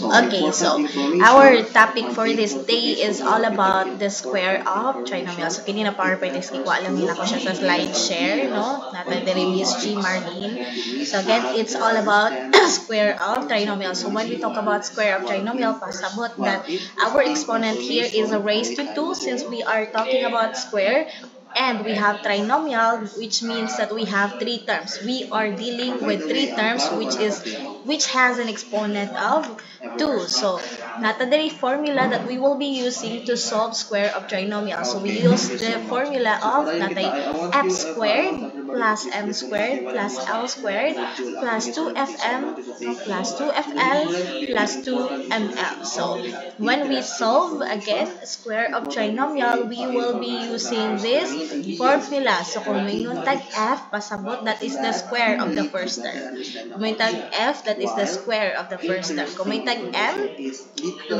Okay, so our topic for this day is all about the square of trinomial. So, kini na PowerPoint is kikuha lang nila ko siya sa slide share, no? Nata diri Miss G. Marlene. So, again, it's all about square of trinomial. So, when we talk about square of trinomial, pasabot that our exponent here is a raised to 2 since we are talking about square. And we have trinomial, which means that we have three terms. We are dealing with three terms, which has an exponent of 2. So, nata diri formula that we will be using to solve square of trinomial. So, we use the formula of natay f squared plus m squared plus l squared plus 2fm plus 2fl plus 2ml. So, when we solve again square of trinomial, we will be using this formula. So, kung may tag f, pasabot, that is the square of the first term. Kung may tag f, that is the square of the first term. Kung may tag m,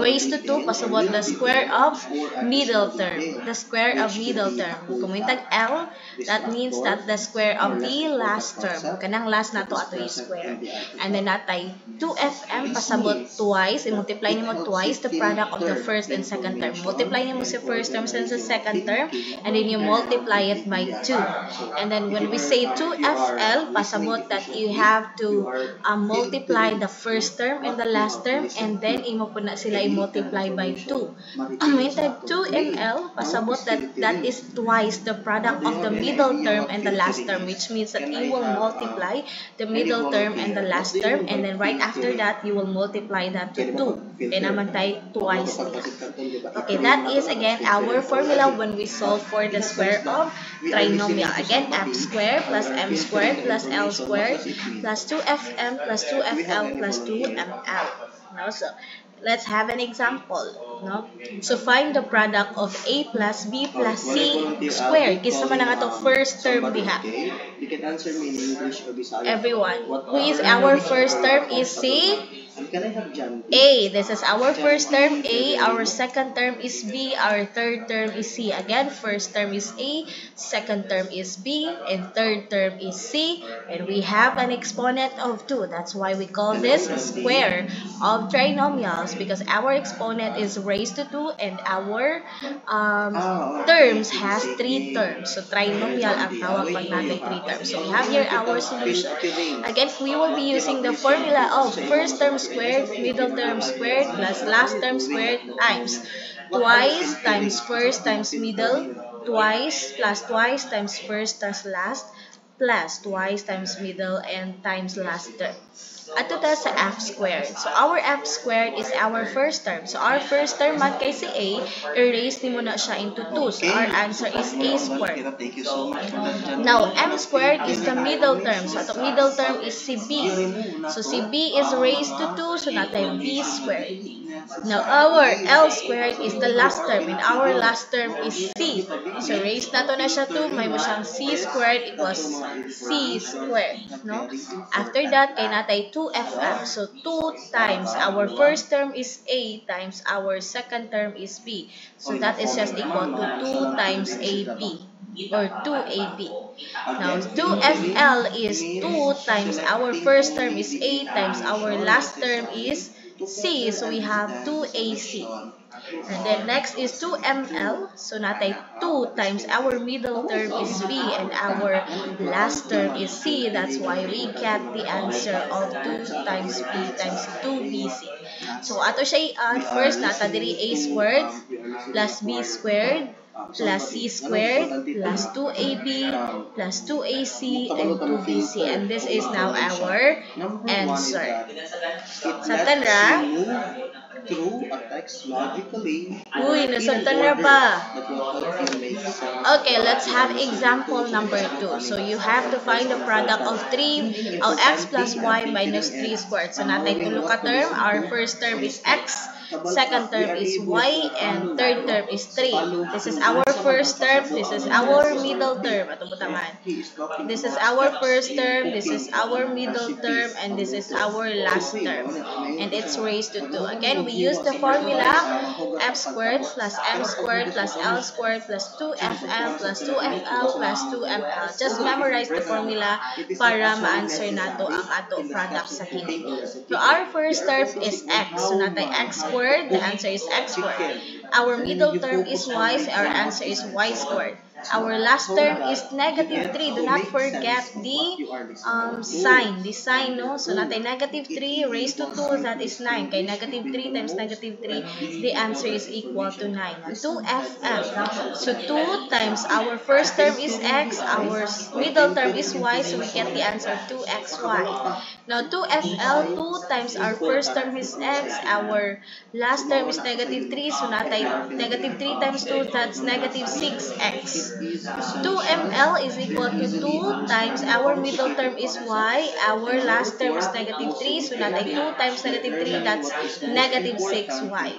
raised to 2, pasabot, the square of middle term. The square of middle term. Kung may tag l, that means that the square of the last term. Kanang last na to ato is square. And then natay 2fm, pasabot twice, i-multiply nimo twice the product of the first and second term. Multiply nimo sa first term and sa second term, and then you multiply it by 2. And then when we say 2fl, pasabot that you have to multiply the first term and the last term, and then imo po na sila i-multiply by 2. May tag 2ml, pasabot that is twice the product of the middle term and the last term, which means that you will multiply the middle term and the last term, and then right after that, you will multiply that to 2. Kaya naman tayo twice nila. Okay, that is again our formula when we solve for the square of trinomial. Again, f squared plus m squared plus l squared plus 2fm plus 2fl plus 2ml. No? So, let's have an example. No? So, find the product of a plus b plus c squared. Kisa man ang ato first term diha. Everyone, who is our first term is c? A. This is our first term A. Our second term is B. Our third term is C. Again, first term is A, second term is B, and third term is C. And we have an exponent of 2. That's why we call this square of trinomials, because our exponent is raised to 2 and our terms has 3 terms. So, trinomial ang tawag pag natin 3 terms. So, we have here our solution. Again, we will be using the formula of first term squared, middle term squared, plus last term squared times twice times first times middle, twice times first times last, plus twice times middle and times last term. Ato ta sa f squared. So, our f squared is our first term. So, our first term man kay si a, erase ni mo na siya into 2. So, our answer is a squared. Now, m squared is the middle term. So, ato middle term is si b. So, si b is raised to 2. So, natay b squared. Now, our L squared is the last term, and our last term is C. So, raise na to na siya 2, may mo siyang C squared equals C squared. No? After that, kay natay 2fm. So, 2 times our first term is A times our second term is B. So, that is just equal to 2 times AB. Or 2AB. Now, 2FL is 2 times our first term is A times our last term is C. So, we have 2AC. And then next is 2ml. So, natay 2 times our middle term is B and our last term is C. That's why we get the answer of 2 times B times 2BC. So, ato siya i-add first, nata diri A squared plus B squared plus C squared plus 2AB plus 2AC and 2BC. And this is now our answer. Sabtan ra? Uy, nasabtan ra ba? Okay, let's have example number 2. So, you have to find the product of x plus y minus 3 squared. So, natay tulo ka term. Our first term is x, second term is y, and third term is 3. This is our first term. This is our middle term. Ato butaman. This is our first term. This is our middle term. And this is our last term. And it's raised to 2. Again, we use the formula f squared plus m squared plus l squared plus 2fm plus 2fl plus 2ml. Just memorize the formula para ma-answer nato ang ato product sa kini. So our first term is x. So natay x squared, the answer is x squared. Our middle term is y, so our answer is y squared. Our last term is negative 3. Do not forget the sign. The sign, no? So, natay negative 3 raised to 2, that is 9. Kay negative 3 times negative 3, the answer is equal to 9. 2fm. So, 2 times our first term is x, our middle term is y, so we get the answer 2xy. Now, 2fl, 2 times our first term is x, our last term is negative 3, so natay negative 3 times 2, that's negative 6x. 2ml is equal to 2 times our middle term is y, our last term is negative 3, so natay 2 times negative 3, that's negative 6y.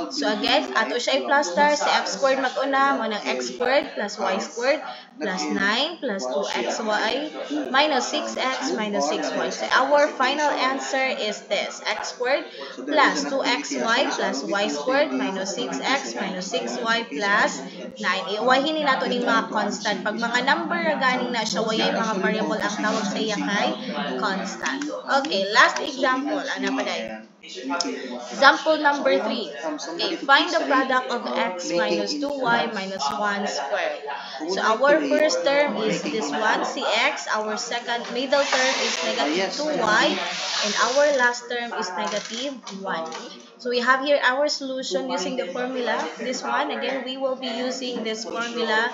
So again, ato siya i-plus star, si f squared mag-una, mo ng x squared plus y squared plus 9 plus 2xy minus 6x minus 6y. So our final answer is this, x squared plus 2xy plus y squared minus 6x minus 6y plus 9. Iwahin nato ning mga constant. Pag mga number ganing na siya, wayay mga variable ang tawag sa iya kay constant. Okay, last example. Ano pa day? Example number 3. Okay, find the product of x minus 2y minus 1 squared. So our first term is this one, cx. Our second middle term is negative 2y. And our last term is negative 1. So we have here our solution using the formula. This one, again, we will be using this formula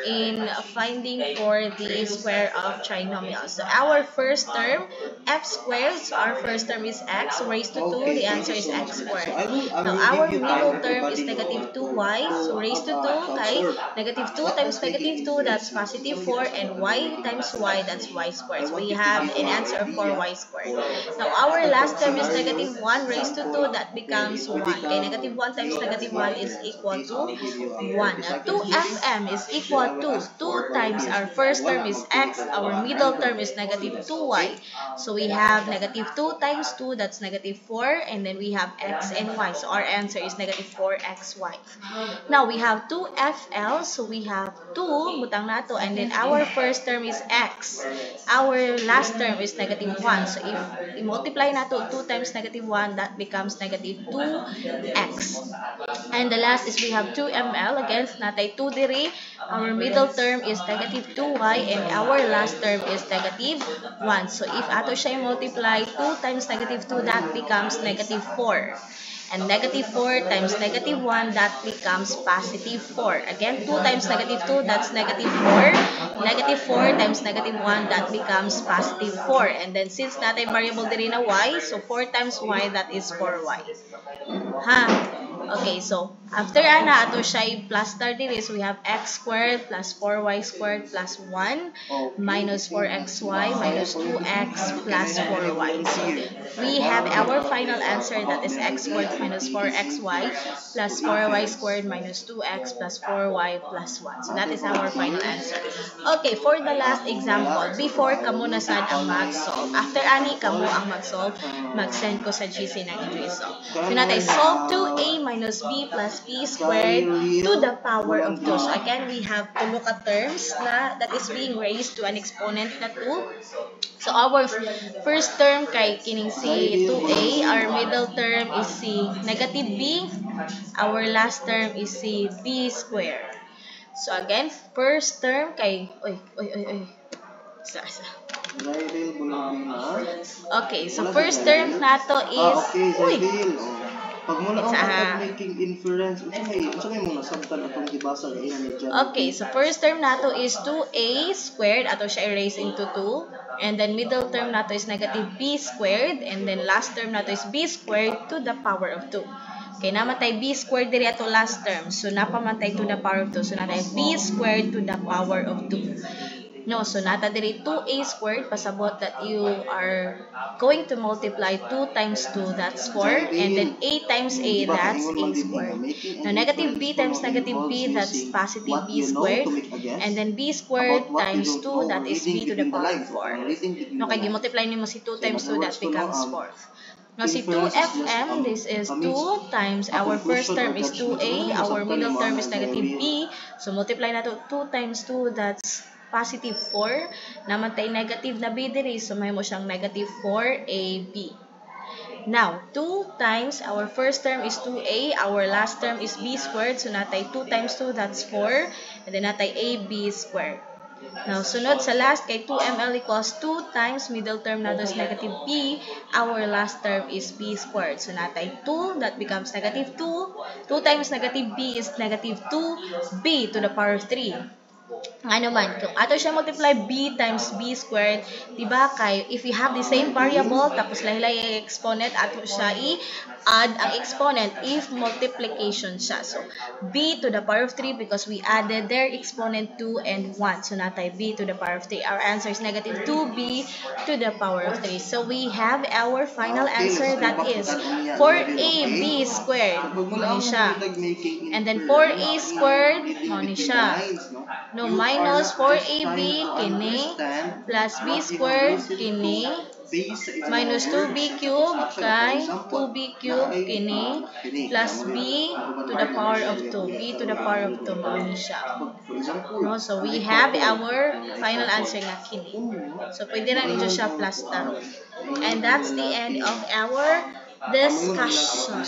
in finding for the square of trinomial. So our first term, f squared. So our first term is x raised to 2. The answer is x squared. Now our middle term is negative 2y. So raised to 2 kay negative 2 times negative 2, that's positive 4. And y times y, that's y squared. So we have an answer of 4y squared. Now our last term is negative 1 raised to 2. That becomes 1. Okay, negative 1 times negative 1 is equal to 1. Now 2fm is equal to 2 times our first term is x, our middle term is negative 2y. So we have negative 2 times 2, that's negative 4, and then we have x and y. So our answer is negative 4xy. Now we have 2fl, so we have 2, butang nato, and then our first term is x. Our last term is negative 1. So if i-multiply nato 2 times negative 1, that becomes negative 2x. And the last is we have 2ml. Again, natay 2 diri. Our middle term is negative 2y and our last term is negative 1. So if ato siya multiply 2 times negative 2, that becomes negative 4. And negative 4 times negative 1, that becomes positive 4. Again, 2 times negative 2, that's negative 4. Negative 4 times negative 1, that becomes positive 4. And then since natay variable diri na y, so 4 times y, that is 4y. Ha? Okay, so after ana ato siya plus star diri, so we have x squared plus 4y squared plus 1 minus 4xy minus 2x plus 4y. So we have our final answer, that is x squared minus 4xy plus 4y squared minus 2x plus 4y plus 1. So that is our final answer. Okay, for the last example, before kamo na sad ang mag-solve. After ani kamo ang mag-solve, mag-send ko sa GC ng i-resolve. So natay solve 2a minus b plus b squared to the power of 2. So again, we have tulo ka terms na that is being raised to an exponent na 2. So our first term kay kining si 2a, our middle term is si negative b, our last term is si b squared. So again, first term kay okay, so first term nato is pag muna ang making inference, unsay mo nasabtan atong gibasa nga ni John. Okay, so first term nato is 2a squared, ato siya erase into 2, and then middle term nato is negative b squared, and then last term nato is b squared to the power of 2. Okay, namatay b squared diri ato last term, so napamantay to the power of 2, so natay b squared to the power of 2. No, so nata diri 2a squared, pasabot that you are going to multiply 2 times 2, that's 4, and then a times a, that's a squared. Now negative b times negative b, that's positive b squared, and then b squared times 2, that is b to the power of 4. No, kaya multiply nimo si 2 times 2, that becomes 4. Now, si 2fm, this is 2 times our first term is 2a, our middle term is negative b. So, multiply na to 2 times 2, that's positive 4. Naman tayo negative na b diri, so may mo siyang negative 4ab. Now, 2 times our first term is 2a, our last term is b squared. So, natay 2 times 2, that's 4. And then natay ab squared. Now, sunod sa last kay 2ml equals 2 times middle term nato is negative b. Our last term is b squared. So, natay 2, that becomes negative 2. 2 times negative b is negative 2b to the power of 3. Ano man, kung ato siya multiply b times b squared, diba kay if we have the same variable tapos lahi-lahi ang exponent, ato siya i-add ang exponent if multiplication siya. So, b to the power of 3 because we added their exponent 2 and 1. So, natay b to the power of 3. Our answer is negative 2b to the power of 3. So, we have our final answer, that is 4ab squared. Muna siya. And then 4a squared, muna siya. No, minus 4ab kini plus b squared kini minus 2b cube kay 2b cube kini plus b to the power of 2. B to the power of 2 mao ni siya. No, so we have our final answer nga kini. So pwede na nito siya plus taron. And that's the end of our discussion.